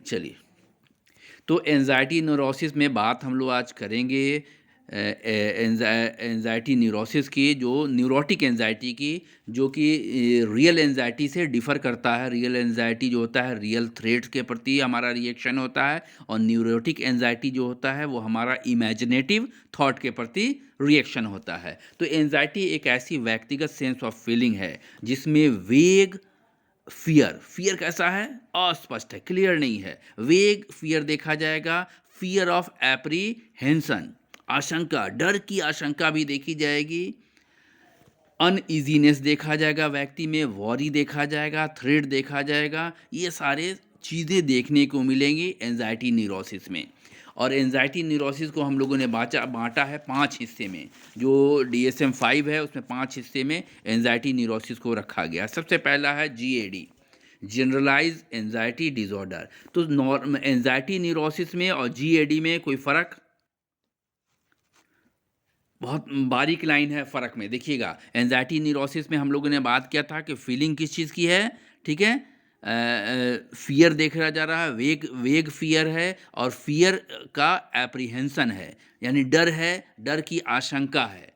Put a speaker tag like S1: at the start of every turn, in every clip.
S1: चलिए, तो anxiety neurosis में बात हम लोग आज करेंगे एंजाइटी न्यूरोसिस की, जो न्यूरोटिक एंजाइटी की, जो कि रियल एंजाइटी से डिफ़र करता है। रियल एंजाइटी जो होता है रियल थ्रेट्स के प्रति हमारा रिएक्शन होता है, और न्यूरोटिक एंजाइटी जो होता है वो हमारा इमेजिनेटिव थॉट के प्रति रिएक्शन होता है। तो एंजाइटी एक ऐसी व्यक्तिगत सेंस ऑफ फीलिंग है जिसमें वेग फियर कैसा है? अस्पष्ट है, क्लियर नहीं है। वेग फियर देखा जाएगा, फियर ऑफ एप्रीहेंशन, आशंका, डर की आशंका भी देखी जाएगी। अनइजीनेस देखा जाएगा व्यक्ति में, वॉरी देखा जाएगा, थ्रेड देखा जाएगा। ये सारे चीज़ें देखने को मिलेंगी एंजाइटी न्यूरोसिस में। और एंजाइटी न्यूरोसिस को हम लोगों ने बांटा है 5 हिस्से में। जो DSM-5 है उसमें 5 हिस्से में एंजाइटी न्यूरोसिस को रखा गया। सबसे पहला है GAD, जनरलाइज एंजाइटी डिसऑर्डर। तो एंजाइटी न्यूरोसिस में और GAD में कोई फ़र्क? बहुत बारीक लाइन है फ़र्क में, देखिएगा। एंजाइटी न्यूरोसिस में हम लोगों ने बात किया था कि फीलिंग किस चीज़ की है, ठीक है? फियर देखा जा रहा है, वेग फियर है, और फियर का एप्रीहेंशन है, यानी डर है, डर की आशंका है,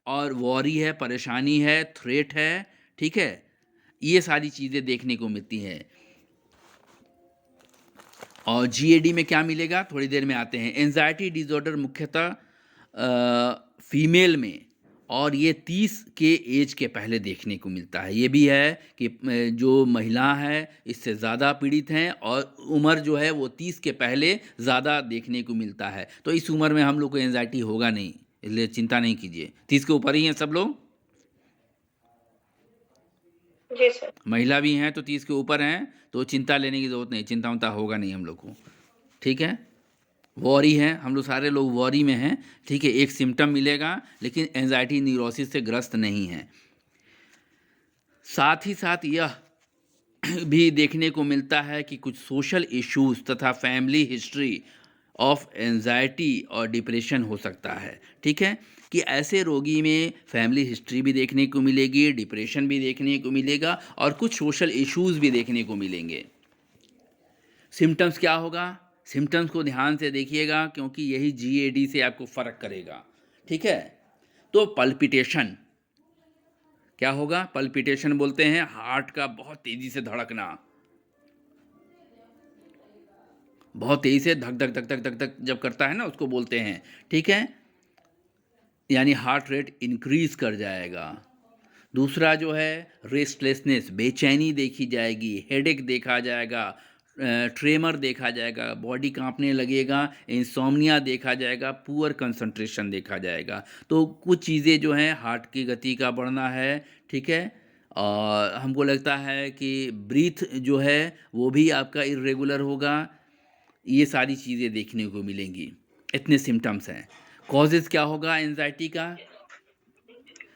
S1: और वॉरी है, परेशानी है, थ्रेट है, ठीक है? ये सारी चीज़ें देखने को मिलती हैं। और GAD में क्या मिलेगा, थोड़ी देर में आते हैं। एंजाइटी डिसऑर्डर मुख्यतः फीमेल में, और ये 30 के एज के पहले देखने को मिलता है। ये भी है कि जो महिला है इससे ज़्यादा पीड़ित हैं, और उम्र जो है वो 30 के पहले ज़्यादा देखने को मिलता है। तो इस उम्र में हम लोग को एंजाइटी होगा नहीं, इसलिए चिंता नहीं कीजिए। 30 के ऊपर ही हैं सब लोग?
S2: जी सर।
S1: महिला भी हैं तो 30 के ऊपर हैं, तो चिंता लेने की ज़रूरत नहीं, चिंता उनता होगा नहीं हम लोग को, ठीक है? वॉरी है, हम लोग सारे लोग वॉरी में हैं, ठीक है? एक सिम्टम मिलेगा, लेकिन एंजाइटी न्यूरोसिस से ग्रस्त नहीं है। साथ ही साथ यह भी देखने को मिलता है कि कुछ सोशल इश्यूज तथा फैमिली हिस्ट्री ऑफ एंजाइटी और डिप्रेशन हो सकता है, ठीक है? कि ऐसे रोगी में फैमिली हिस्ट्री भी देखने को मिलेगी, डिप्रेशन भी देखने को मिलेगा, और कुछ सोशल इश्यूज भी देखने को मिलेंगे। सिम्टम्स क्या होगा? सिम्टम्स को ध्यान से देखिएगा, क्योंकि यही GAD से आपको फ़र्क करेगा, ठीक है? तो पल्पिटेशन क्या होगा? पल्पिटेशन बोलते हैं हार्ट का बहुत तेज़ी से धड़कना, बहुत तेज़ी से धक धक धक धक धक धक जब करता है ना, उसको बोलते हैं, ठीक है? यानी हार्ट रेट इंक्रीज कर जाएगा। दूसरा जो है रेस्टलेसनेस, बेचैनी देखी जाएगी, हेडेक देखा जाएगा, ट्रेमर देखा जाएगा, बॉडी कांपने लगेगा, इंसोम्निया देखा जाएगा, पुअर कंसंट्रेशन देखा जाएगा। तो कुछ चीज़ें जो हैं, हार्ट की गति का बढ़ना है, ठीक है? और हमको लगता है कि ब्रीथ जो है वो भी आपका इर्रेगुलर होगा। ये सारी चीज़ें देखने को मिलेंगी। इतने सिम्टम्स हैं। कॉजेज़ क्या होगा एंजाइटी का?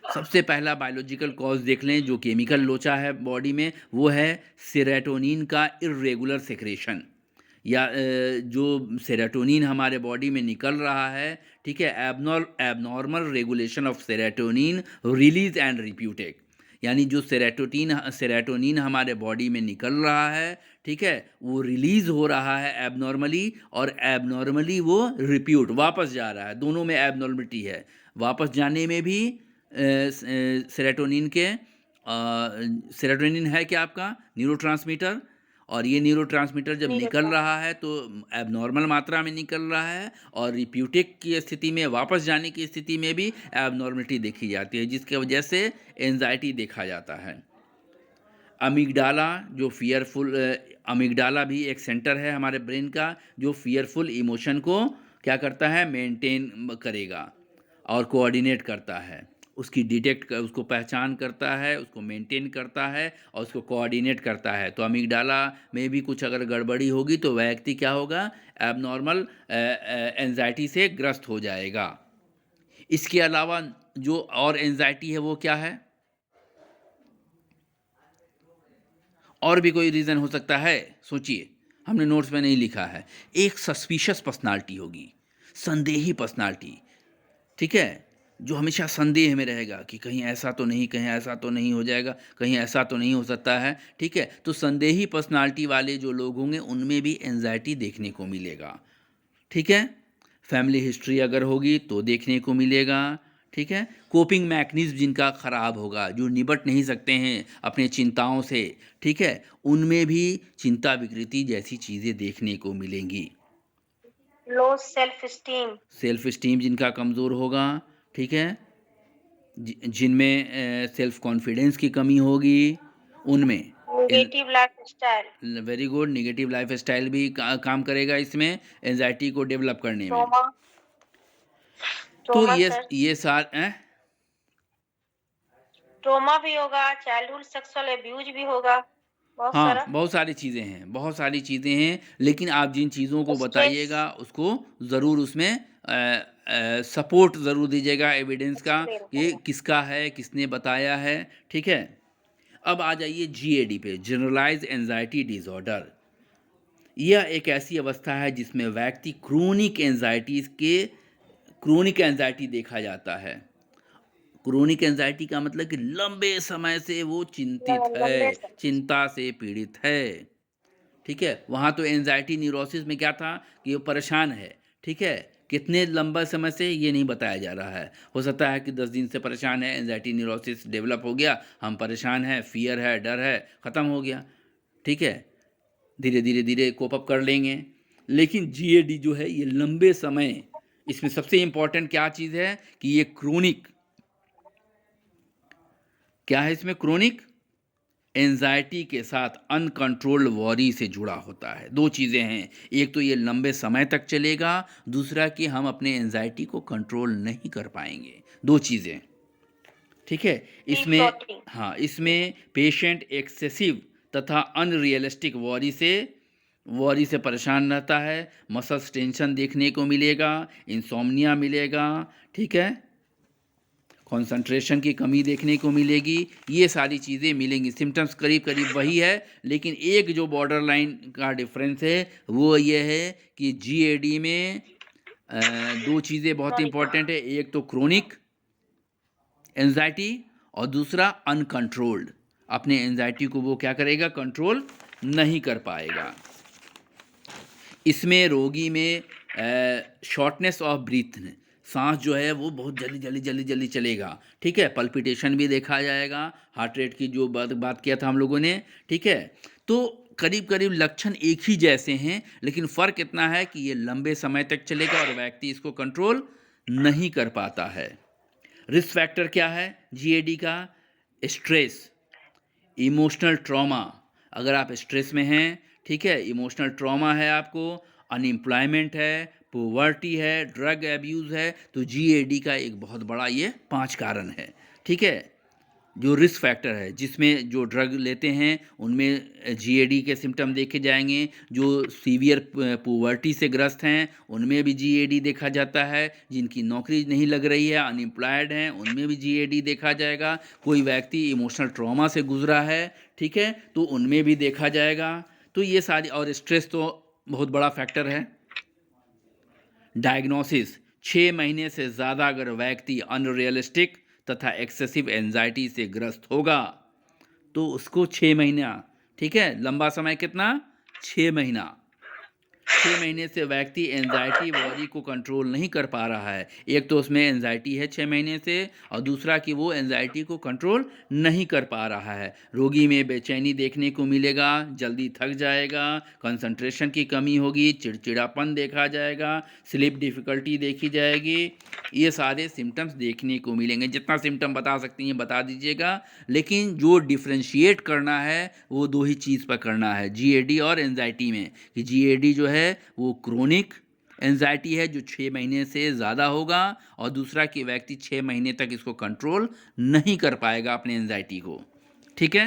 S1: सबसे पहला बायोलॉजिकल कॉज देख लें, जो केमिकल लोचा है बॉडी में, वो है सेरोटोनिन का इर्रेगुलर सेक्रेशन, या जो सेरोटोनिन हमारे बॉडी में निकल रहा है, ठीक है? Abnormal regulation of serotonin release and reuptake, यानी जो सेरोटोनिन हमारे बॉडी में निकल रहा है, ठीक है, वो रिलीज हो रहा है एबनॉर्मली, और एबनॉर्मली वो रिप्यूट वापस जा रहा है। दोनों में एबनॉर्मलिटी है। वापस जाने में भी सेरोटोनिन के सेरोटोनिन है क्या आपका न्यूरोट्रांसमीटर, और ये न्यूरोट्रांसमीटर जब निकल रहा है तो एबनॉर्मल मात्रा में निकल रहा है, और रिप्यूटेक की स्थिति में, वापस जाने की स्थिति में भी एबनॉर्मलिटी देखी जाती है, जिसके वजह से एंजाइटी देखा जाता है। अमिगडाला, जो फियरफुल अमिगडाला भी एक सेंटर है हमारे ब्रेन का, जो फियरफुल इमोशन को क्या करता है, मेंटेन करेगा और कोऑर्डिनेट करता है। उसको पहचान करता है, उसको मेंटेन करता है, और उसको कोऑर्डिनेट करता है। तो अमिगडाला में भी कुछ अगर गड़बड़ी होगी तो व्यक्ति क्या होगा, एबनॉर्मल एंजाइटी से ग्रस्त हो जाएगा। इसके अलावा जो और एंजाइटी है वो क्या है? और भी कोई रीज़न हो सकता है, सोचिए, हमने नोट्स में नहीं लिखा है। एक सस्पिशियस पर्सनालिटी होगी, संदेही पर्सनालिटी, ठीक है? जो हमेशा संदेह में रहेगा कि कहीं ऐसा तो नहीं, कहीं ऐसा तो नहीं हो जाएगा, कहीं ऐसा तो नहीं हो सकता है, ठीक है? तो संदेही पर्सनैलिटी वाले जो लोग होंगे, उनमें भी एंग्ज़ायटी देखने को मिलेगा, ठीक है? फैमिली हिस्ट्री अगर होगी तो देखने को मिलेगा, ठीक है? कोपिंग मैकेनिज़्म जिनका ख़राब होगा, जो निपट नहीं सकते हैं अपने चिंताओं से, ठीक है? उनमें भी चिंता विकृति जैसी चीज़ें देखने को मिलेंगी।
S2: Low self esteem,
S1: self esteem जिनका कमज़ोर होगा, ठीक है? जिनमें सेल्फ कॉन्फिडेंस की कमी होगी, उनमें an
S2: negative lifestyle,
S1: very good, negative lifestyle भी काम करेगा इसमें एंग्ज़ायटी को डेवलप करने में।
S2: ट्रोमा,
S1: तो
S2: ट्रोमा सर,
S1: ये सार
S2: ट्रोमा भी होगा, चाइल्डहुड सेक्सुअल अब्यूज भी होगा, बहुत
S1: हाँ,
S2: सारा।
S1: बहुत सारी चीज़ें हैं, बहुत सारी चीज़ें हैं, लेकिन आप जिन चीज़ों को
S2: स्ट्रेस,
S1: बताइएगा, उसको ज़रूर उसमें सपोर्ट ज़रूर दीजिएगा एविडेंस का,
S2: एक्सप्लेन
S1: ये
S2: करना।
S1: किसका है, किसने बताया है, ठीक है? अब आ जाइए जीएडी पे, जनरलाइज़्ड एंग्ज़ायटी डिसऑर्डर। यह एक ऐसी अवस्था है जिसमें व्यक्ति क्रोनिक एंजाइटी देखा जाता है। क्रोनिक एंजाइटी का मतलब कि लंबे समय से वो चिंतित
S2: लंबे
S1: है,
S2: समय से।
S1: चिंता से पीड़ित है, ठीक है? वहाँ तो एंजाइटी न्यूरोसिस में क्या था कि वो परेशान है, ठीक है? कितने लंबा समय से ये नहीं बताया जा रहा है। हो सकता है कि 10 दिन से परेशान है, एंजाइटी न्यूरोसिस डेवलप हो गया, हम परेशान हैं, फ़ियर है, डर है, ख़त्म हो गया, ठीक है? धीरे-धीरे कोप अप कर लेंगे। लेकिन जीएडी जो है ये लंबे समय, इसमें सबसे इम्पोर्टेंट क्या चीज़ है कि ये क्रोनिक, क्या है इसमें क्रोनिक? एंग्ज़ायटी के साथ अनकंट्रोल्ड वॉरी से जुड़ा होता है। 2 चीज़ें हैं, एक तो ये लंबे समय तक चलेगा, दूसरा कि हम अपने एंग्ज़ायटी को कंट्रोल नहीं कर पाएँगे। 2 चीज़ें, ठीक है?
S2: टी
S1: इसमें
S2: फ्लोटिंग,
S1: हाँ, इसमें पेशेंट एक्सेसिव तथा अनरियलिस्टिक वॉरी से परेशान रहता है, मसल्स टेंशन देखने को मिलेगा, इनसोम्निया मिलेगा, ठीक है? कंसंट्रेशन की कमी देखने को मिलेगी, ये सारी चीज़ें मिलेंगी। सिम्पटम्स करीब-करीब वही है, लेकिन एक जो बॉर्डर लाइन का डिफ़रेंस है, वो ये है कि जीएडी में 2 चीज़ें बहुत
S2: क्रॉनिक,
S1: इम्पोर्टेंट है, एक तो क्रोनिक एंग्ज़ायटी और दूसरा अनकंट्रोल्ड। अपने एंग्ज़ायटी को वो क्या करेगा? कंट्रोल नहीं कर पाएगा। इसमें रोगी में शॉर्टनेस ऑफ ब्रीथ, सांस जो है वो बहुत जल्दी चलेगा, ठीक है? पल्पिटेशन भी देखा जाएगा, हार्ट रेट की जो बात किया था हम लोगों ने, ठीक है? तो करीब-करीब लक्षण एक ही जैसे हैं, लेकिन फ़र्क इतना है कि ये लंबे समय तक चलेगा और व्यक्ति इसको कंट्रोल नहीं कर पाता है। रिस्क फैक्टर क्या है जीएडी का? स्ट्रेस, इमोशनल ट्रॉमा, अगर आप स्ट्रेस में हैं, ठीक है? इमोशनल ट्रॉमा है आपको, अनएम्प्लॉयमेंट है, पॉवर्टी है, ड्रग अब्यूज़ है, तो जीएडी का एक बहुत बड़ा ये 5 कारण है, ठीक है? जो रिस्क फैक्टर है, जिसमें जो ड्रग लेते हैं, उनमें जीएडी के सिम्पटम देखे जाएँगे, जो सीवियर पॉवर्टी से ग्रस्त हैं, उनमें भी जीएडी देखा जाता है, जिनकी नौकरी नहीं लग रही है, अनएम्प्लॉयड हैं, उनमें भी जीएडी देखा जाएगा, कोई व्यक्ति इमोशनल ट्रॉमा से गुज़रा है, ठीक है? तो उनमें भी देखा जाएगा। तो ये सारी, और स्ट्रेस तो बहुत बड़ा फैक्टर है। डायग्नोसिस, 6 महीने से ज़्यादा अगर व्यक्ति अनरियलिस्टिक तथा एक्सेसिव एंजाइटी से ग्रस्त होगा, तो उसको 6 महीना, ठीक है? लंबा समय कितना? 6 महीना। 6 महीने से व्यक्ति एंजाइटी वॉरी को कंट्रोल नहीं कर पा रहा है। एक तो उसमें एंजाइटी है 6 महीने से, और दूसरा कि वो एंजाइटी को कंट्रोल नहीं कर पा रहा है। रोगी में बेचैनी देखने को मिलेगा, जल्दी थक जाएगा, कंसंट्रेशन की कमी होगी, चिड़चिड़ापन देखा जाएगा, स्लीप डिफ़िकल्टी देखी जाएगी। ये सारे सिम्पटम्स देखने को मिलेंगे। जितना सिम्पटम बता सकती हैं बता दीजिएगा, लेकिन जो डिफ़रेंशिएट करना है वो 2 ही चीज़ पर करना है जीएडी और एंजाइटी में, कि जीएडी जो है वो क्रोनिक एंजाइटी है जो 6 महीने से ज़्यादा होगा, और दूसरा कि व्यक्ति 6 महीने तक इसको कंट्रोल नहीं कर पाएगा अपने एंजाइटी को, ठीक है?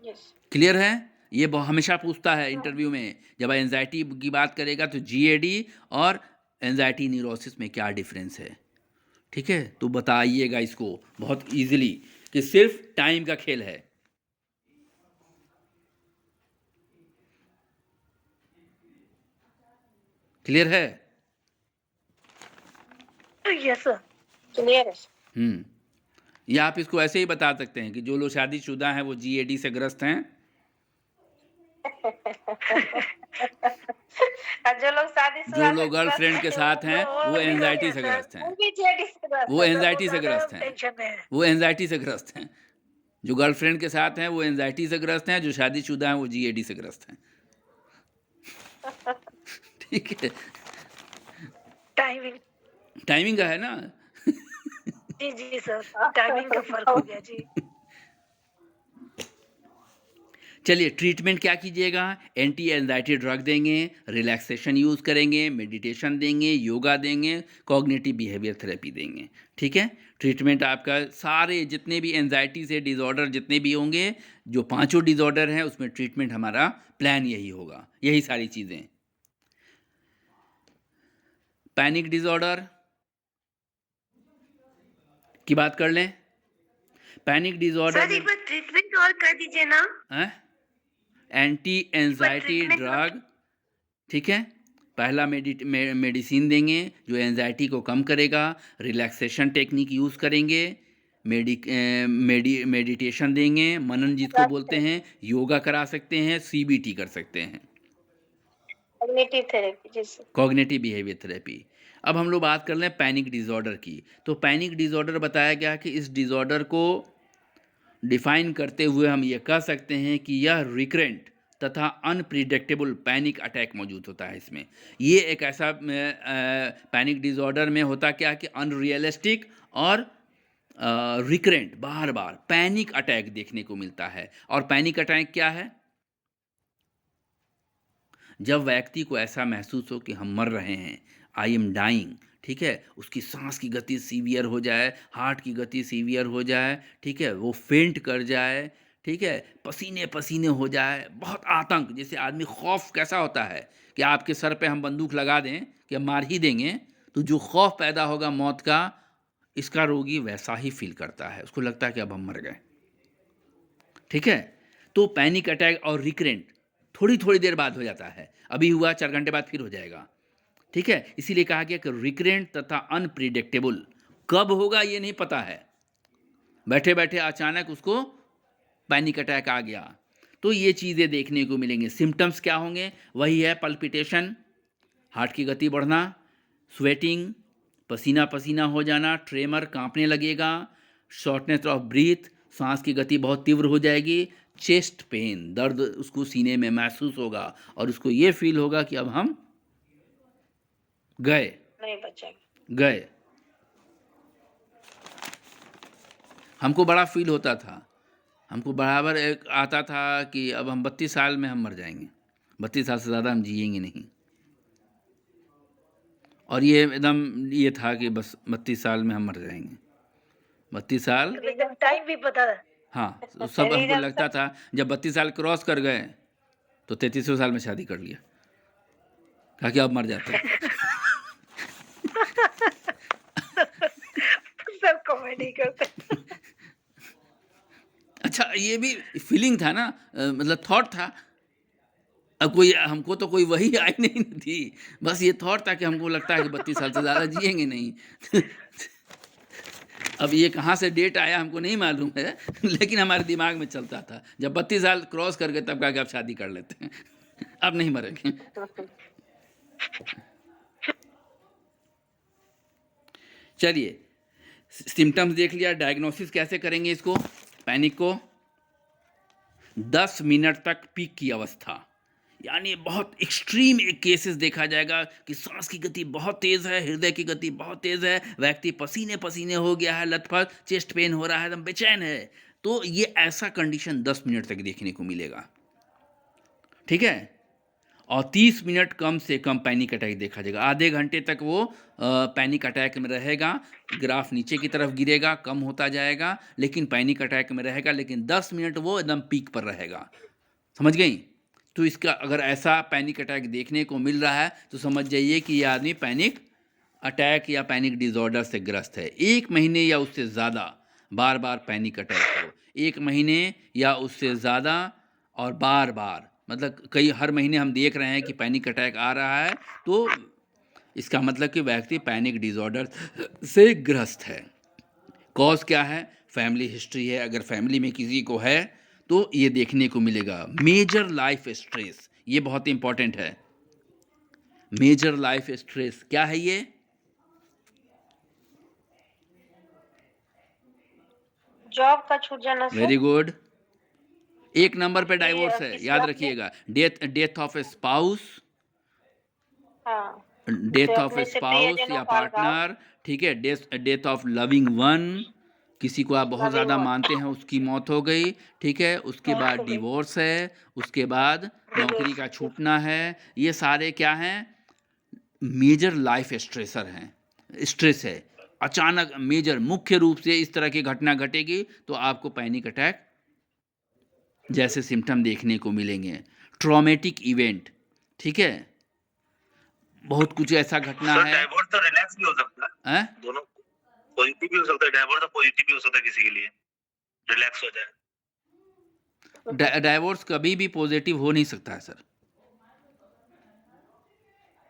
S2: यस,
S1: क्लियर है? ये हमेशा पूछता है इंटरव्यू में, जब एंजाइटी की बात करेगा तो जीएडी और एंजाइटी न्यूरोसिस में क्या डिफरेंस है, ठीक है? तो बताइएगा इसको बहुत ईजिली कि सिर्फ टाइम का खेल है। क्लियर है?
S3: Yes sir.
S2: क्लियर है।
S1: या आप इसको ऐसे ही बता सकते हैं कि जो लोग शादीशुदा हैं वो GAD से ग्रस्त हैं,
S2: और जो लोग
S1: जो
S2: शादीशुदा
S1: लोग गर्लफ्रेंड के साथ हैं वो
S3: भी
S1: एंजाइटी
S3: नहीं
S1: से
S3: है सर।
S1: ग्रस्त हैं,
S2: वो भी जेडी से ग्रस्त
S1: वो
S2: है।
S1: एंजाइटी से
S3: ज्यादा
S1: ग्रस्त हैं,
S3: टेंशन में है।
S1: वो एंजाइटी से ग्रस्त हैं। जो गर्लफ्रेंड के साथ हैं वो एंजाइटी से ग्रस्त हैं, जो शादीशुदा हैं वो GAD से ग्रस्त हैं। ठीक है,
S3: टाइमिंग।
S1: टाइमिंग का है ना।
S3: जी जी सर, टाइमिंग का फर्क हो गया जी।
S1: चलिए, ट्रीटमेंट क्या कीजिएगा? एंटी एंजाइटी ड्रग देंगे, रिलैक्सेशन यूज़ करेंगे, मेडिटेशन देंगे, योगा देंगे, कॉग्निटिव बिहेवियर थेरेपी देंगे। ठीक है, ट्रीटमेंट आपका सारे जितने भी एंजाइटी से डिज़ॉर्डर जितने भी होंगे, जो पांचों डिज़ॉर्डर हैं उसमें ट्रीटमेंट हमारा प्लान यही होगा, यही सारी चीज़ें। पैनिक डिज़ॉर्डर की बात कर लें। पैनिक डिज़ॉर्डर
S3: सर एक बार ट्रीटमेंट और कर दीजिए ना।
S1: एंटी एंजाइटी
S3: treatment
S1: ड्रग, ठीक है। पहला मेडिसिन देंगे जो एंजाइटी को कम करेगा, रिलैक्सेशन टेक्निक यूज़ करेंगे, मेडिटेशन देंगे, मनन जिसको बोलते हैं, योगा करा सकते हैं, CBT कर सकते हैं,
S2: कॉग्निटिव थेरेपी जैसे।
S1: Cognitive behaviour therapy. अब हम लोग बात कर लें पैनिक डिज़ॉर्डर की। तो पैनिक डिज़ॉर्डर बताया गया कि इस डिज़ॉर्डर को डिफाइन करते हुए हम ये कह सकते हैं कि यह रिकरेंट तथा अनप्रिडिक्टेबल पैनिक अटैक मौजूद होता है इसमें। ये एक ऐसा पैनिक डिज़ॉर्डर में होता क्या कि अनरियलिस्टिक और रिकरेंट बार बार पैनिक अटैक देखने को मिलता है। और पैनिक अटैक क्या है? जब व्यक्ति को ऐसा महसूस हो कि हम मर रहे हैं, आई एम डाइंग, ठीक है, उसकी सांस की गति सीवियर हो जाए, हार्ट की गति सीवियर हो जाए, ठीक है, वो फेंट कर जाए, ठीक है, पसीने पसीने हो जाए, बहुत आतंक, जैसे आदमी खौफ कैसा होता है कि आपके सर पे हम बंदूक लगा दें कि हम मार ही देंगे, तो जो खौफ पैदा होगा मौत का, इसका रोगी वैसा ही फील करता है, उसको लगता है कि अब हम मर गए। ठीक है, तो पैनिक अटैक और रिकरेंट थोड़ी थोड़ी देर बाद हो जाता है, अभी हुआ 4 घंटे बाद फिर हो जाएगा। ठीक है, इसीलिए कहा गया कि रिकरेंट तथा अनप्रिडिक्टेबल, कब होगा ये नहीं पता है, बैठे बैठे अचानक उसको पैनिक अटैक आ गया, तो ये चीज़ें देखने को मिलेंगे। सिम्टम्स क्या होंगे? वही है पल्पिटेशन, हार्ट की गति बढ़ना, स्वेटिंग, पसीना पसीना हो जाना, ट्रेमर, कांपने लगेगा, शॉर्टनेस ऑफ ब्रीथ, सांस की गति बहुत तीव्र हो जाएगी, चेस्ट पेन, दर्द उसको सीने में महसूस होगा और उसको ये फील होगा कि अब हम गए
S2: नहीं बचेगा।
S1: गए। हमको बड़ा फील होता था, हमको बराबर एक आता था कि अब हम 32 साल में हम मर जाएंगे, 32 साल से ज़्यादा हम जिएंगे नहीं। और ये एकदम ये था कि बस 32 साल में हम मर जाएंगे, 32 साल।
S3: एकदम टाइम भी पता है।
S1: हाँ, तो सब हमको लगता था जब 32 साल क्रॉस कर गए तो 33वें साल में शादी कर लिया, कहा कि अब मर जाते हैं।
S3: सब कॉमेडी करते हैं।
S1: अच्छा, ये भी फीलिंग था ना, मतलब थॉट था। अब कोई हमको तो कोई वही आई नहीं थी, बस ये थॉट था कि हमको लगता है कि 32 साल से ज़्यादा जिएंगे नहीं। अब ये कहाँ से डेट आया हमको नहीं मालूम है, लेकिन हमारे दिमाग में चलता था जब 32 साल क्रॉस कर गए तब कहा कि अब शादी कर लेते हैं, अब नहीं मरेंगे। चलिए, सिम्टम्स देख लिया, डायग्नोसिस कैसे करेंगे इसको, पैनिक को। 10 मिनट तक पीक की अवस्था, यानी बहुत एक्सट्रीम एक केसेस देखा जाएगा कि सांस की गति बहुत तेज़ है, हृदय की गति बहुत तेज़ है, व्यक्ति पसीने पसीने हो गया है, लथपथ, चेस्ट पेन हो रहा है, एकदम बेचैन है, तो ये ऐसा कंडीशन 10 मिनट तक देखने को मिलेगा। ठीक है, और 30 मिनट कम से कम पैनिक अटैक देखा जाएगा, आधे घंटे तक वो पैनिक अटैक में रहेगा, ग्राफ नीचे की तरफ गिरेगा, कम होता जाएगा, लेकिन पैनिक अटैक में रहेगा, लेकिन 10 मिनट वो एकदम पीक पर रहेगा। समझ गई? तो इसका अगर ऐसा पैनिक अटैक देखने को मिल रहा है तो समझ जाइए कि ये आदमी पैनिक अटैक या पैनिक डिसऑर्डर से ग्रस्त है। 1 महीने या उससे ज़्यादा बार बार पैनिक अटैक हो, 1 महीने या उससे ज़्यादा और बार बार, मतलब कई हर महीने हम देख रहे हैं कि पैनिक अटैक आ रहा है, तो इसका मतलब कि व्यक्ति पैनिक डिसऑर्डर से ग्रस्त है। कॉज क्या है? फैमिली हिस्ट्री है। अगर फैमिली में किसी को है तो ये देखने को मिलेगा। मेजर लाइफ स्ट्रेस, ये बहुत इंपॉर्टेंट है। मेजर लाइफ स्ट्रेस क्या है ये?
S2: जॉब का छूट जाना सर।
S1: Very good. एक नंबर पे
S2: ये
S1: डाइवोर्स है,
S2: किसी
S1: याद
S2: अपने
S1: रखिएगा। डेथ ऑफ ए स्पाउस,
S2: हाँ
S1: डेथ
S2: जो
S1: ऑफ ए
S2: अपने से
S1: स्पाउस
S2: प्रियजनों
S1: या
S2: का अलगाव,
S1: पार्टनर, ठीक है। डेथ ऑफ लविंग वन, किसी को आप बहुत
S2: लविंग
S1: ज़्यादा
S2: वन,
S1: मानते हैं, उसकी मौत हो गई, ठीक है। उसके
S3: मौत
S1: बाद
S3: हो गई,
S1: डिवोर्स है, उसके बाद नौकरी का
S3: डिवोर्स।
S1: छूटना है। ये सारे क्या हैं? मेजर लाइफ स्ट्रेसर हैं, स्ट्रेस है। अचानक मेजर मुख्य रूप से इस तरह की घटना घटेगी तो आपको पैनिक अटैक जैसे सिम्टम देखने को मिलेंगे। ट्रॉमेटिक इवेंट, ठीक है। बहुत कुछ ऐसा घटना
S4: सर
S1: है।
S4: डाइवोर्स तो रिलैक्स भी हो सकता है,
S1: हैं?
S4: दोनों पॉजिटिव भी हो सकता है। डाइवोर्स तो पॉजिटिव भी हो सकता है, किसी के लिए रिलैक्स हो जाए।
S1: डाइवोर्स कभी भी पॉजिटिव हो नहीं सकता है सर।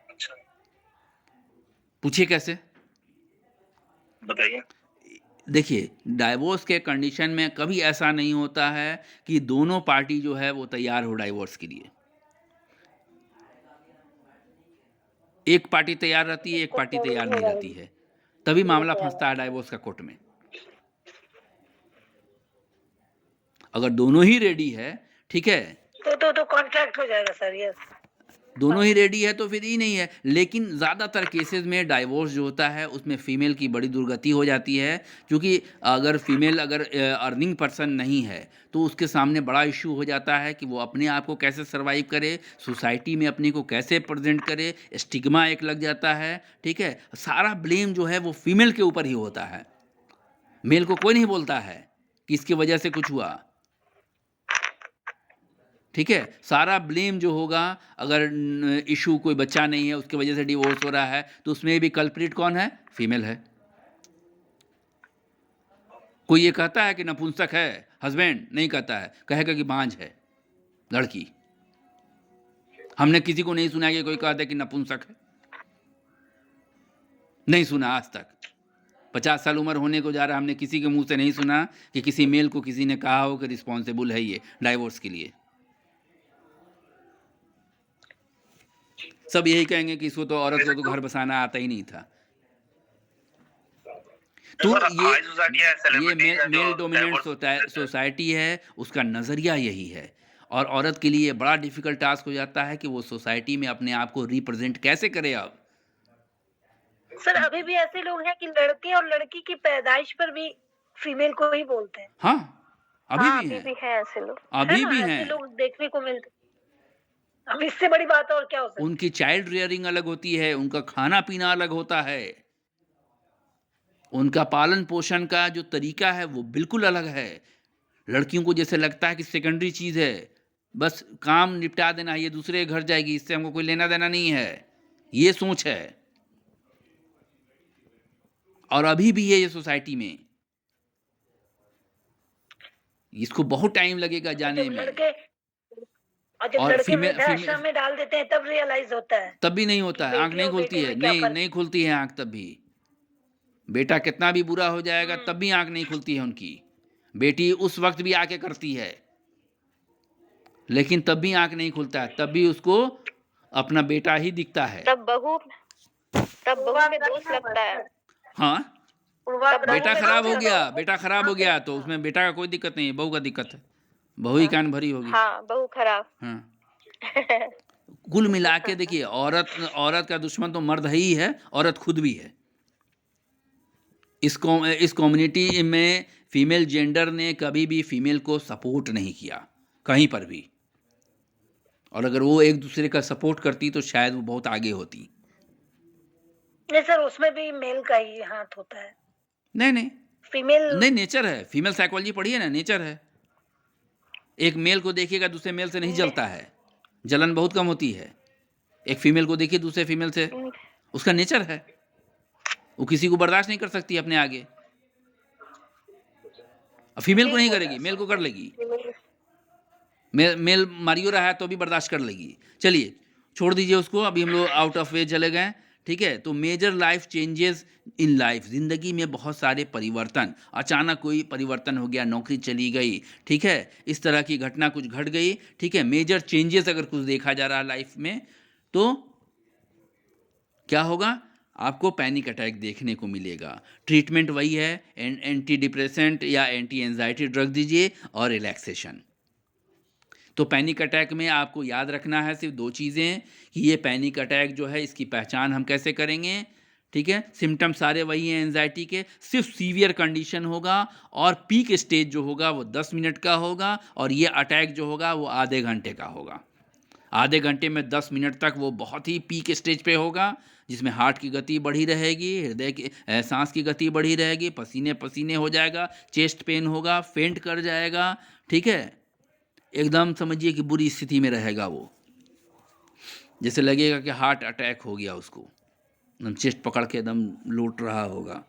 S4: अच्छा,
S1: पूछिए कैसे?
S4: बताइए।
S1: देखिए, डाइवोर्स के कंडीशन में कभी ऐसा नहीं होता है कि दोनों पार्टी जो है वो तैयार हो डाइवोर्स के लिए। एक पार्टी तैयार रहती है, एक पार्टी तैयार नहीं रहती है, तभी मामला फंसता है डाइवोर्स का कोर्ट में। अगर दोनों ही रेडी है, ठीक है,
S3: तो कॉन्ट्रैक्ट हो जाएगा सर। यस,
S1: दोनों ही रेडी है तो फिर ही नहीं है। लेकिन ज़्यादातर केसेस में डाइवोर्स जो होता है उसमें फ़ीमेल की बड़ी दुर्गति हो जाती है, क्योंकि अगर फीमेल अगर अर्निंग पर्सन नहीं है तो उसके सामने बड़ा इशू हो जाता है कि वो अपने आप को कैसे सर्वाइव करे, सोसाइटी में अपने को कैसे प्रेजेंट करे। स्टिग्मा एक लग जाता है, ठीक है। सारा ब्लेम जो है वो फीमेल के ऊपर ही होता है, मेल को कोई नहीं बोलता है कि इसकी वजह से कुछ हुआ, ठीक है। सारा ब्लेम जो होगा, अगर इशू कोई बच्चा नहीं है उसकी वजह से डिवोर्स हो रहा है तो उसमें भी कल्प्रिट कौन है? फीमेल है। कोई ये कहता है कि नपुंसक है हस्बैंड? नहीं कहता है, कहेगा कि बांझ है लड़की। हमने किसी को नहीं सुना कि कोई कहता है कि नपुंसक है, नहीं सुना आज तक। 50 साल उम्र होने को जा रहा, हमने किसी के मुंह से नहीं सुना कि किसी मेल को किसी ने कहा हो कि रिस्पॉन्सिबल है ये डाइवोर्स के लिए। सब यही कहेंगे कि इसको तो औरत को तो घर बसाना आता ही नहीं था। तो
S4: सर, हाई सोसाइटी है,
S1: ये
S4: celebrities हैं जो
S1: मेल डोमिनेंट
S4: divorce
S1: सोसाइटी है, उसका नज़रिया यही है। और औरत के लिए बड़ा डिफिकल्ट टास्क हो जाता है कि वो सोसाइटी में अपने आप को रिप्रेजेंट कैसे करे। अब
S3: सर अभी भी ऐसे लोग हैं कि लड़के और लड़की की पैदाइश पर भी फीमेल को ही बोलते हैं।
S1: हाँ, अभी
S2: हाँ
S1: भी
S2: अभी
S1: हैं,
S2: भी है ऐसे लोग।
S1: अभी
S3: है
S1: भी
S3: ना, ऐसे
S1: हैं।
S3: लोग देखने को मिलते। अब इससे बड़ी बात और क्या हो सकती है?
S1: उनकी चाइल्ड रियरिंग अलग होती है, उनका खाना पीना अलग होता है, उनका पालन पोषण का जो तरीका है वो बिल्कुल अलग है। लड़कियों को जैसे लगता है कि सेकेंडरी चीज़ है, बस काम निपटा देना है, ये दूसरे के घर जाएगी, इससे हमको कोई लेना देना नहीं है, ये सोच है। और अभी भी है ये सोसाइटी में। इसको बहुत टाइम लगेगा जाने
S3: जब
S1: में।
S3: लड़के और जब
S1: और
S3: लड़के वृद्धाश्रम में डाल देते हैं तब रियलाइज होता है।
S1: तब भी नहीं होता है, आंख
S3: बेटी
S1: नहीं
S3: और
S1: खुलती
S3: बेटे
S1: है,
S3: में क्या
S1: नहीं
S3: फर्क
S1: नहीं खुलती है आंख तब भी। बेटा कितना भी बुरा हो जाएगा तब भी आंख नहीं खुलती है उनकी। बेटी उस वक्त भी आके करती है, लेकिन तब भी आंख नहीं खुलता है, तब भी उसको अपना बेटा ही दिखता है।
S2: तब बहू में दोष लगता है।
S1: हाँ,
S3: पूर्वाग्रह
S1: बेटा
S3: में
S1: खराब
S3: दोष
S1: हो
S3: लगा
S1: गया,
S3: होता है।
S1: बेटा खराब हो गया तो उसमें बेटा का कोई दिक्कत नहीं है, बहू का दिक्कत है, बहू ही कान भरी होगी।
S2: हाँ बहू खराब।
S1: हाँ, कुल मिला के देखिए, औरत का दुश्मन तो मर्द ही है, औरत खुद भी है। इस कम्युनिटी में फीमेल जेंडर ने कभी भी फीमेल को सपोर्ट नहीं किया कहीं पर भी, और अगर वो एक दूसरे का सपोर्ट करती तो शायद वो बहुत आगे होती।
S3: नहीं सर, उसमें भी मेल का ही हाथ होता है।
S1: नहीं,
S3: फीमेल
S1: नेचर है, फीमेल साइकोलॉजी पढ़िए ना, नेचर है। एक मेल को देखिएगा दूसरे मेल से नहीं जलता है, जलन बहुत कम होती है। एक फीमेल को देखिए दूसरे फीमेल से, उसका नेचर है, वो किसी को बर्दाश्त नहीं कर सकती अपने आगे। फीमेल को नहीं करेगी, मेल को कर लेगी। मेल मारियो रहा है तो भी बर्दाश्त कर लेगी। चलिए छोड़ दीजिए उसको, अभी हम लोग आउट ऑफ वे चले गए, ठीक है। तो major life changes in life, ज़िंदगी में बहुत सारे परिवर्तन, अचानक कोई परिवर्तन हो गया, नौकरी चली गई, ठीक है, इस तरह की घटना कुछ घट गई, ठीक है, मेजर चेंजेस अगर कुछ देखा जा रहा है लाइफ में, तो क्या होगा, आपको पैनिक अटैक देखने को मिलेगा। ट्रीटमेंट वही है, एंटी डिप्रेसेंट या एंटी एंजाइटी ड्रग दीजिए और रिलैक्सेशन। तो पैनिक अटैक में आपको याद रखना है सिर्फ 2 चीज़ें कि ये पैनिक अटैक जो है इसकी पहचान हम कैसे करेंगे, ठीक है। सिम्टम सारे वही हैं एंजाइटी के, सिर्फ सीवियर कंडीशन होगा और पीक स्टेज जो होगा वो 10 मिनट का होगा और ये अटैक जो होगा वो आधे घंटे का होगा। आधे घंटे में 10 मिनट तक वो बहुत ही पीक स्टेज पे होगा, जिसमें हार्ट की गति बढ़ी रहेगी, हृदय की सांस की गति बढ़ी रहेगी, पसीने पसीने हो जाएगा, चेस्ट पेन होगा, फेंट कर जाएगा, ठीक है, एकदम समझिए कि बुरी स्थिति में रहेगा वो, जैसे लगेगा कि हार्ट अटैक हो गया उसको, एकदम चेस्ट पकड़ के एकदम लूट रहा होगा।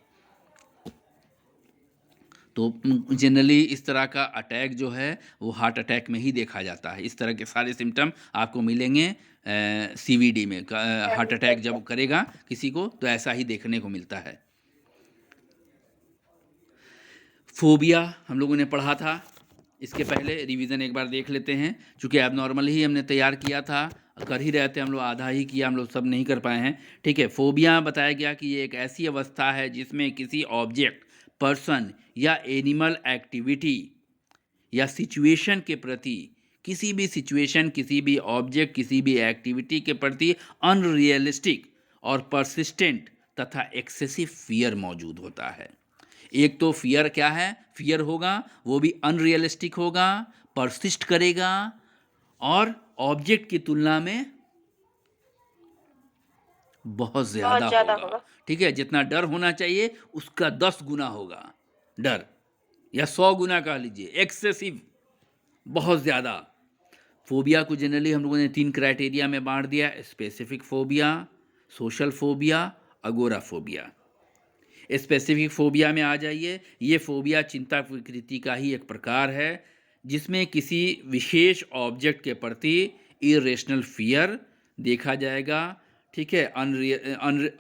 S1: तो जनरली इस तरह का अटैक जो है वो हार्ट अटैक में ही देखा जाता है। इस तरह के सारे सिम्टम आपको मिलेंगे सीवीडी में। हार्ट अटैक जब करेगा किसी को तो ऐसा ही देखने को मिलता है। फोबिया हम लोगों ने पढ़ा था, इसके पहले रिवीजन एक बार देख लेते हैं, चूँकि एबनॉर्मल ही हमने तैयार किया था, कर ही रहे थे हम लोग, आधा ही किया हम लोग, सब नहीं कर पाए हैं, ठीक है। फोबिया बताया गया कि ये एक ऐसी अवस्था है जिसमें किसी ऑब्जेक्ट, पर्सन या एनिमल एक्टिविटी या सिचुएशन के प्रति, किसी भी सिचुएशन, किसी भी ऑब्जेक्ट, किसी भी एक्टिविटी के प्रति अनरियलिस्टिक और परसिस्टेंट तथा एक्सेसिव फियर मौजूद होता है। एक तो फियर क्या है, फियर होगा वो भी अनरियलिस्टिक होगा, परसिस्ट करेगा और ऑब्जेक्ट की तुलना में बहुत ज़्यादा होगा, ठीक है। जितना डर होना चाहिए उसका 10 गुना होगा डर, या 100 गुना कह लीजिए, एक्सेसिव, बहुत ज़्यादा। फोबिया को जनरली हम लोगों ने 3 क्राइटेरिया में बांट दिया, specific phobia, social phobia, agoraphobia. Specific phobia में आ जाइए, ये फोबिया चिंता प्रकृति का ही एक प्रकार है जिसमें किसी विशेष ऑब्जेक्ट के प्रति इरेशनल फियर देखा जाएगा, ठीक है।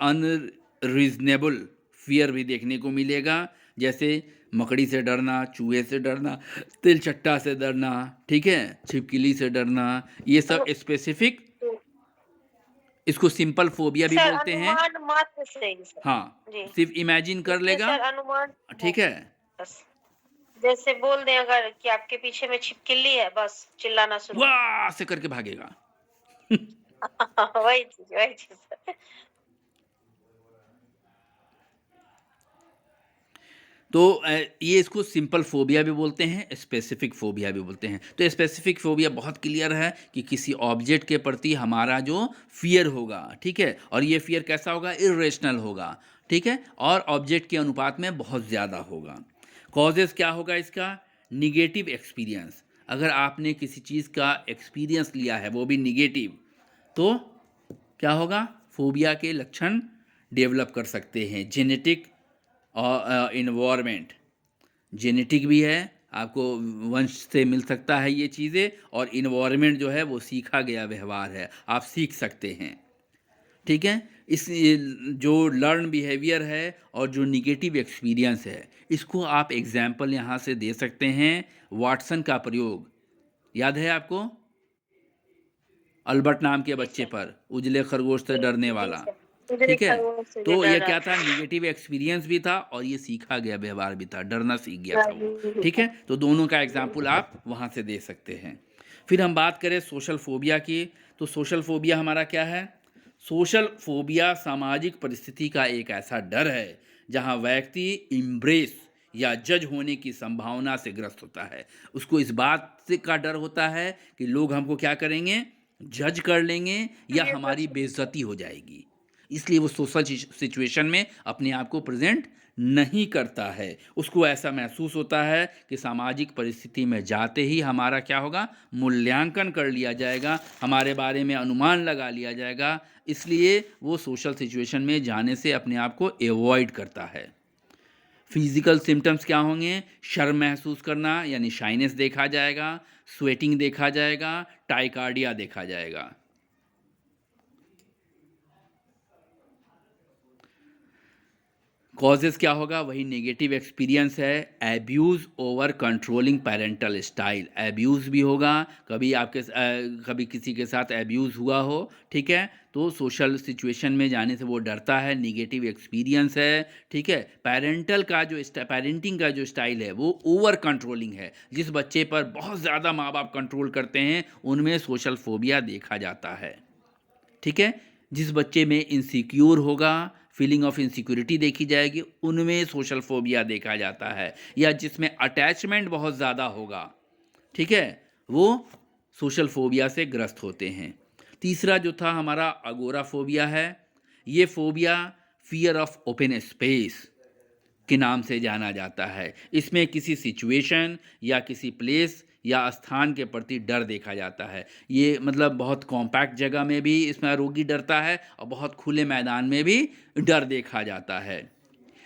S1: अनरीजनेबल फियर भी देखने को मिलेगा, जैसे मकड़ी से डरना, चूहे से डरना, तिलचट्टा से डरना, ठीक है, छिपकली से डरना, ये सब स्पेसिफिक, इसको सिंपल फोबिया भी
S2: सर
S1: बोलते हैं।
S2: अनुमान मात्र से ही सर।
S1: हाँ,
S2: जी।
S1: सिर्फ इमेजिन कर
S2: इसमें
S1: लेगा,
S2: सर अनुमान,
S1: ठीक है।
S2: बस जैसे बोल दें अगर कि आपके पीछे में छिपकली है, बस चिल्लाना शुरू।
S1: वाह से करके भागेगा।
S2: वही चीज सर।
S1: तो ये इसको सिंपल फोबिया भी बोलते हैं, स्पेसिफिक फोबिया भी बोलते हैं। तो स्पेसिफिक फोबिया बहुत क्लियर है कि किसी ऑब्जेक्ट के प्रति हमारा जो फियर होगा, ठीक है, और ये फियर कैसा होगा, इरेशनल होगा, ठीक है, और ऑब्जेक्ट के अनुपात में बहुत ज़्यादा होगा। कॉजेज़ क्या होगा इसका, निगेटिव एक्सपीरियंस, अगर आपने किसी चीज़ का एक्सपीरियंस लिया है वो भी निगेटिव, तो क्या होगा, फोबिया के लक्षण डेवलप कर सकते हैं। जेनेटिक और इन्वायरमेंट, जेनेटिक भी है, आपको वंश से मिल सकता है ये चीज़ें, और इन्वायरमेंट जो है वो सीखा गया व्यवहार है, आप सीख सकते हैं, ठीक है। इस जो लर्न बिहेवियर है और जो निगेटिव एक्सपीरियंस है, इसको आप एग्जाम्पल यहाँ से दे सकते हैं। वाटसन का प्रयोग याद है आपको, अल्बर्ट नाम के बच्चे पर, उजले खरगोश से डरने वाला, ठीक है। तो यह क्या था, निगेटिव एक्सपीरियंस भी था और ये सीखा गया व्यवहार भी था, डरना सीख गया था वो, ठीक है। तो दोनों का एग्जाम्पल आप वहाँ से दे सकते हैं। फिर हम बात करें सोशल फोबिया की, तो सोशल फोबिया हमारा क्या है, सोशल फोबिया सामाजिक परिस्थिति का एक ऐसा डर है जहाँ व्यक्ति इम्ब्रेस या जज होने की संभावना से ग्रस्त होता है। उसको इस बात से का डर होता है कि लोग हमको क्या करेंगे, जज कर लेंगे या हमारी बेइज्जती हो जाएगी, इसलिए वो सोशल सिचुएशन में अपने आप को प्रेजेंट नहीं करता है। उसको ऐसा महसूस होता है कि सामाजिक परिस्थिति में जाते ही हमारा क्या होगा, मूल्यांकन कर लिया जाएगा, हमारे बारे में अनुमान लगा लिया जाएगा, इसलिए वो सोशल सिचुएशन में जाने से अपने आप को एवॉइड करता है। फिजिकल सिम्टम्स क्या होंगे, शर्म महसूस करना यानी शाइनेस देखा जाएगा, स्वेटिंग देखा जाएगा, टाइकार्डिया देखा जाएगा। कॉजेज़ क्या होगा? वही नेगेटिव एक्सपीरियंस है, abuse over controlling parental style. Abuse भी होगा, कभी किसी के साथ एब्यूज़ हुआ हो, ठीक है? तो सोशल सिचुएशन में जाने से वो डरता है, नेगेटिव एक्सपीरियंस है, ठीक है? पेरेंटिंग का जो स्टाइल है वो ओवर कंट्रोलिंग है। जिस बच्चे पर बहुत ज़्यादा माँ-बाप कंट्रोल करते हैं, उनमें सोशल फोबिया देखा जाता है, ठीक है? जिस बच्चे में इनसिक्योर होगा, फीलिंग ऑफ इनसिक्योरिटी देखी जाएगी, उनमें सोशल फोबिया देखा जाता है। या जिसमें अटैचमेंट बहुत ज़्यादा होगा, ठीक है, वो सोशल फोबिया से ग्रस्त होते हैं। तीसरा जो था हमारा अगोराफोबिया है। ये phobia fear of open space के नाम से जाना जाता है। इसमें किसी सिचुएशन या किसी प्लेस या स्थान के प्रति डर देखा जाता है। ये मतलब बहुत कॉम्पैक्ट जगह में भी इसमें रोगी डरता है और बहुत खुले मैदान में भी डर देखा जाता है।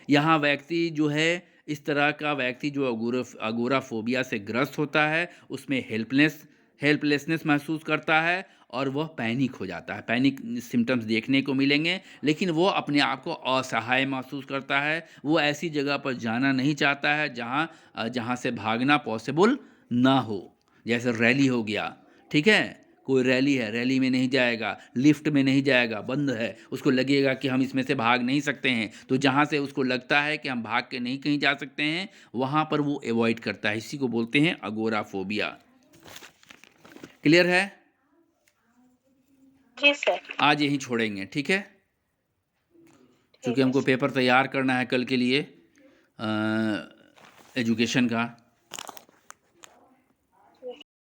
S1: यहाँ व्यक्ति जो है, इस तरह का व्यक्ति जो अगोराफोबिया से ग्रस्त होता है, उसमें हेल्पलेसनेस महसूस करता है और वह पैनिक हो जाता है। पैनिक सिम्पटम्स देखने को मिलेंगे, लेकिन वो अपने आप को असहाय महसूस करता है। वो ऐसी जगह पर जाना नहीं चाहता है जहाँ से भागना पॉसिबल ना हो। जैसे रैली हो गया, ठीक है? कोई रैली है, रैली में नहीं जाएगा, लिफ्ट में नहीं जाएगा, बंद है, उसको लगेगा कि हम इसमें से भाग नहीं सकते हैं। तो जहाँ से उसको लगता है कि हम भाग के नहीं कहीं जा सकते हैं, वहाँ पर वो अवॉइड करता है। इसी को बोलते हैं अगोराफोबिया। क्लियर है?
S2: जी सर।
S1: आज यहीं छोड़ेंगे, ठीक है?
S2: ठीक
S1: क्योंकि
S2: है
S1: हमको
S2: सर।
S1: पेपर तैयार करना है कल के लिए एजुकेशन का।